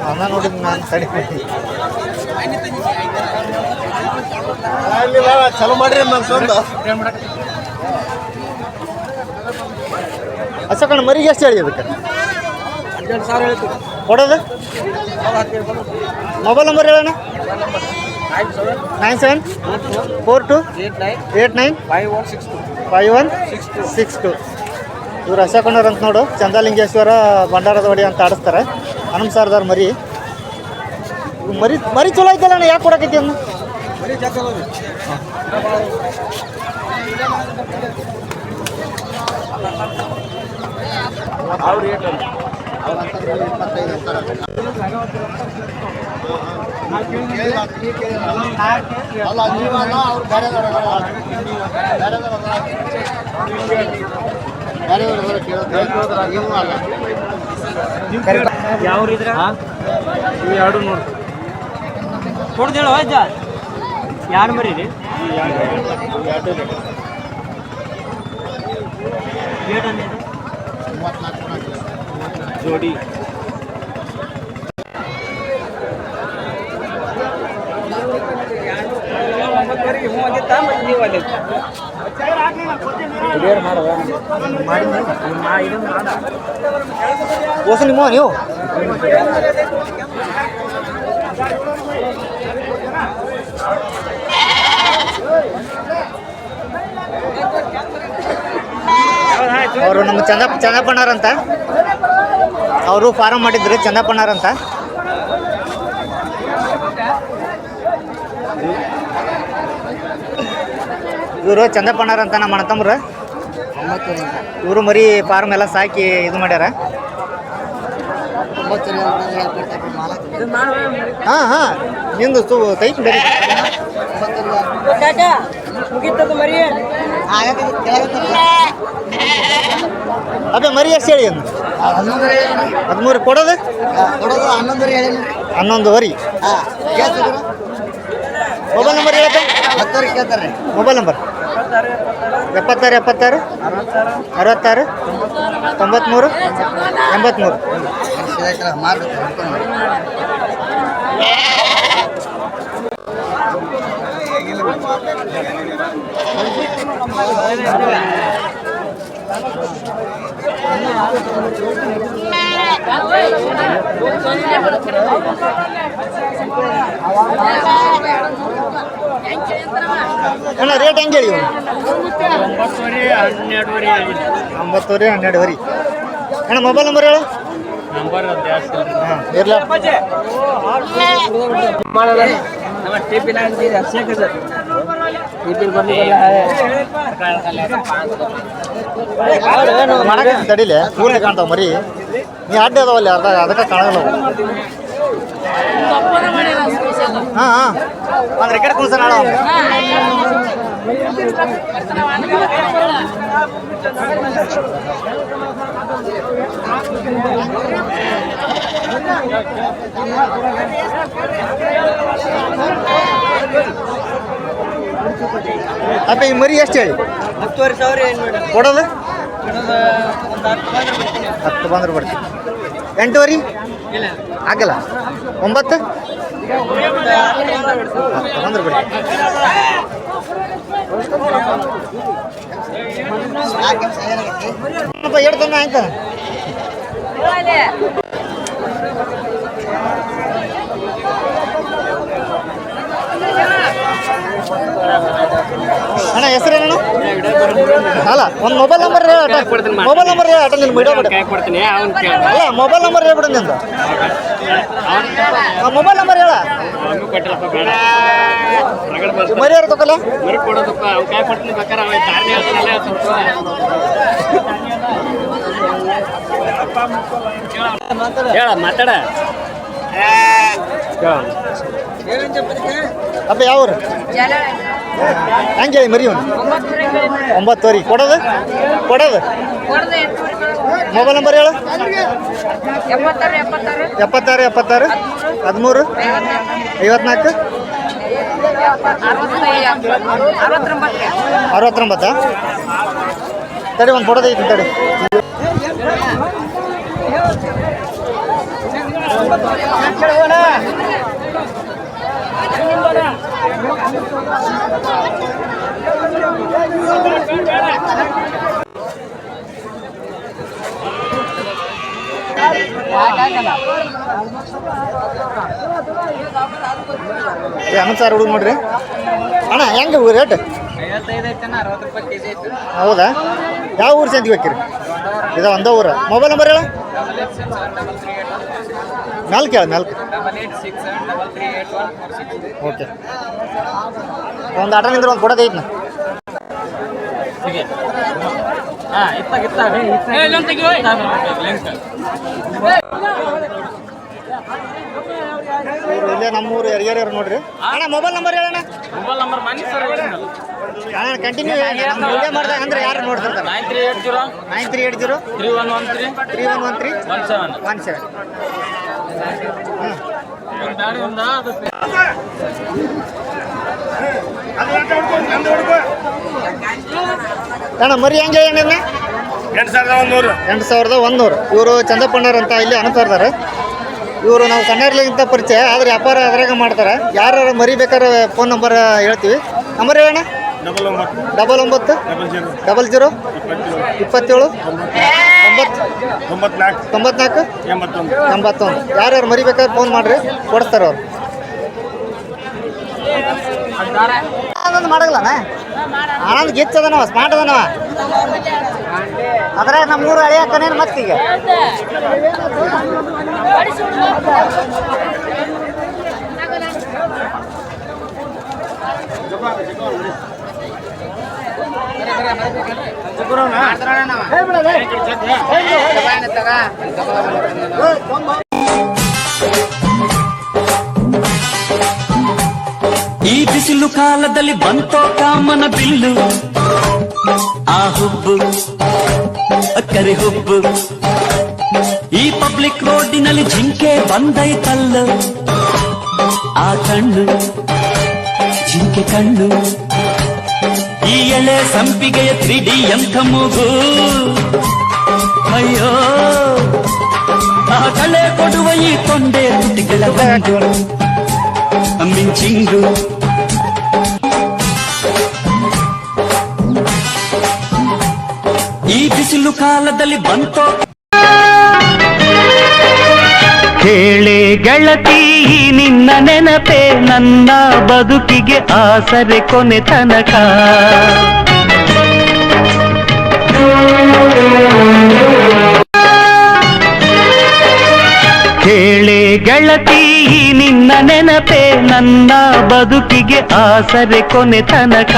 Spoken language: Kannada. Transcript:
ಅನ್ನ ನೋಡಿದ್ ನಾನು ಸರಿ ಚಲೋ ಮಾಡ್ರಿ ಅಶೋಕಣ್ಣ ಮರಿಗೆ ಎಷ್ಟು ಹೇಳಿ ಅದಕ್ಕೆ 12,000 ಹೇಳ್ತೀವಿ ಕೊಡೋದು ಮೊಬೈಲ್ ನಂಬರ್ ಹೇಳೋಣ 9742895162 ಇವ್ರು ಅಶೋಕಣ್ಣವ್ರು ಅಂತ ನೋಡು. ಚಂದಲಿಂಗೇಶ್ವರ ಭಂಡಾರದ ಒಡಿ ಅಂತ ಆಡಿಸ್ತಾರೆ. ಹನುಮ ಸಾರದವ್ರು ಮರಿ ಮರಿ ಚಲೋ ಐತಲ್ಲ ಅಣ್ಣ, ಯಾಕೆ ಕೊಡಕೈತಿ ಅನ್ನ ಯಾವ್ರಿದ್ರ ಎರಡು ನೋಡಿ ಕೊಡ್ದೇಳ ಅಜ್ಜ ಯಾರು ಮರೀರಿ ಜೋಡಿ ಹೊಸ ನಿಮ್ಮ ನೀವು ಅವರು ನಮ್ಮ ಚಂದಪ್ಪಣ್ಣಾರಂತ, ಅವರು ಫಾರಂ ಮಾಡಿದ್ರು ಚಂದಪ್ಪಣ್ಣಾರಂತ. ಇವರು ಚಂದಪ್ಪಣ್ಣಾರಂತ ನಮ್ಮ ಅಣ್ಣತಮ್ಮರು. ಇವರು ಮರಿ ಫಾರ್ಮ್ ಎಲ್ಲ ಸಾಕಿ ಇದು ಮಾಡ್ಯಾರ. ಹಾಂ ಹಾಂ ನಿಂದು ತೈತು ಬೇರೆ ಅದೇ ಮರಿ ಎಷ್ಟು ಹೇಳಿ ಅನ್ನು 13 ಕೊಡೋದು 11 ಮೊಬೈಲ್ ನಂಬರ್ ಹೇಳತ್ತೆ ಮೊಬೈಲ್ ನಂಬರ್ 76 66 63 83 ಅಣ್ಣ ರೇಟ್ ಹೆಂಗೆ ಹೇಳಿ? 9 12 ಅಣ್ಣ ಮೊಬೈಲ್ ನಂಬರ್ ಹೇಳು. ಹಾಂ ಇರಲ್ಲ ತಡಿಲೆ ಕೂಡಲೇ ಕಾಣ್ತಾವ ಮರಿ. ನೀ ಅಡ್ಡ ಅದಾವಲ್ಲಿ ಅರ್ಧ ಅದಕ್ಕೆ ಕಾಣಲ್ಲ. ಹಾಂ ಹಾಂ ಅಂದ್ರೆ ಕಡೆ ಕುಣ್ಸ ನಾಳ ಅಪ್ಪ ಈ ಮರಿ ಎಷ್ಟು ಹೇಳಿ? 10,000 ಕೊಡೋದು 10 ಬಂದ್ರೆ ಬರ್ತೀವಿ. 8 ಆಗಲ್ಲ 9 ಬಂದ್ರೆ ಬಿಡಿ. ಹೇಳ್ತಾನ ಆಯ್ತಾ? ಅಣ್ಣ ಹೆಸರೇನು? ಅಲ್ಲ ಒಂದು ಮೊಬೈಲ್ ನಂಬರ್ ಮೊಬೈಲ್ ನಂಬರ್ ಹೇಳ ಅಟ ನೀನು ಅಲ್ಲ ಮೊಬೈಲ್ ನಂಬರ್ ಹೇಳ್ಬಿಡು ನಿಂದು. ಮೊಬೈಲ್ ನಂಬರ್ ಹೇಳ ಮರಿಯಾರು ತಗೊಲ್ಲ ಹೇಳ ಮಾತಾಡ ಅಪ್ಪ ಯಾವ್ರು ಹೆಂಗೆ ಹೇಳಿ ಮರಿ ಒಂದು 9 ಕೊಡೋದು ಮೊಬೈಲ್ ನಂಬರ್ ಹೇಳು. 76 73 54 69. ತಡಿ ಒಂದು ಫೋಟೋ ತೆಗಿತೀನಿ ತಡಿ. ಅನಂತ ಸರ್ ಹುಡುಗ ನೋಡ್ರಿ ಅಣ್ಣ ಹೆಂಗೆ ರೇಟ್? 55 ಐತಣ್ಣ, 60 ರೂಪಾಯಿ ಕೆಜಿ ಐತಿ. ಹೌದಾ? ಯಾವ ಊರು ಸಂತಿಗೆ ಹೋಗ್ತೀರಿ? ಇದು ಒಂದೇ ಊರ. ಮೊಬೈಲ್ ನಂಬರ್ ಹೇಳ. 8867338146. ಮ್ಯಾಲ್ಕ್ ಹೇಳ ಮ್ಯಾಲ್ಕ್. 8867338146. ಓಕೆ, ಒಂದು ಆಟ ನಿಂದ್ರೆ ಒಂದು ಫೋಟೋ ತೆಗಿತೀನಿ. ಇವರು ಇಲ್ಲೇ ನಮ್ಮೂರು ಯಾರ್ಯಾರು ನೋಡ್ರಿ. ಅಣ್ಣ ಮೊಬೈಲ್ ನಂಬರ್ ಹೇಳಣ್ಣ. ಮೊಬೈಲ್ ನಂಬರ್ ಮನಿ ಸರ್ ಅಣ್ಣ ಕಂಟಿನ್ಯೂ ವಿಡಿಯೋ ಮಾಡಿದಾಗ ಅಂದ್ರೆ ಯಾರು ನೋಡ್ತಿರ್ತಾರೆ? 9380 9380 3113 3113 17. 17 ಅಣ್ಣ ಮರಿ ಹೆಂಗೆ ಹೇಳಿ? 8100. ಇವರು ಚಂದಪ್ಪಣ್ಣವ್ರು ಅಂತ ಇಲ್ಲಿ ಅನುಸರ್ತಾರೆ. ಇವರು ನಾವು ಸಣ್ಣರ್ಲಿಂತ ಪರಿಚಯ, ಆದರೆ ವ್ಯಾಪಾರ ಅದ್ರಾಗ ಮಾಡ್ತಾರೆ. ಯಾರು ಮರಿ ಬೇಕಾದ್ರೆ ಫೋನ್ ನಂಬರ್ ಹೇಳ್ತೀವಿ. ನಂಬರ್ ಹೇಳೋಣ. 99 00 27 94 81. ಯಾರ್ಯಾರು ಮರಿ ಬೇಕಾದ್ರೆ ಫೋನ್ ಮಾಡಿರಿ, ಕೊಡಿಸ್ತಾರೆ ಅವ್ರು. ಅದೊಂದು ಮಾಡಲ್ಲಣ್ಣ. ಆನಂದ್ ಗಿಚ್ ಅದನವ, ಸ್ಮಾರ್ಟ್ ಅದನವ. ಅದ್ರಾಗ ನಮ್ಮೂರು ಹಳೆಯಕ್ಕನೇನು ಮತ್ತೀಗ ಈ ಬಿಸಿಲು ಕಾಲದಲ್ಲಿ ಬಂತೋ ಕಾಮನ ಬಿಲ್ಲು, ಆ ಹುಬ್ಬು ಕರೆ ಹುಬ್ಬು. ಈ ಪಬ್ಲಿಕ್ ರೋಡಿನಲ್ಲಿ ಜಿಂಕೆ ಬಂದೈತಲ್ಲ, ಆ ಕಣ್ಣು ಜಿಂಕೆ ಕಣ್ಣು. ಈ ಎಳೆ ಸಂಪಿಗೆಯ 3D ಎಂಥ ಮೂಗು, ಅಯ್ಯೋ ಆ ಕಳೆ ಕೊಡುವ ಈ ತೊಂಡೆ ತುಟಿಗಳ ಗಂಡು ಮಿಂಚಿಂಗು. ಈ ಬಿಸಿಲು ಕಾಲದಲ್ಲಿ ಬಂತೋ. ಹೇಳೆ ಗೆಳತಿ ನಿನ್ನ ನೆನಪೆ ನನ್ನ ಬದುಕಿಗೆ ಆಸರೆ ಕೊನೆ ತನಕ. ಹೇಳೆ ಗೆಳತಿ ನಿನ್ನ ನೆನಪೆ ನನ್ನ ಬದುಕಿಗೆ ಆಸರೆ ಕೊನೆ ತನಕ.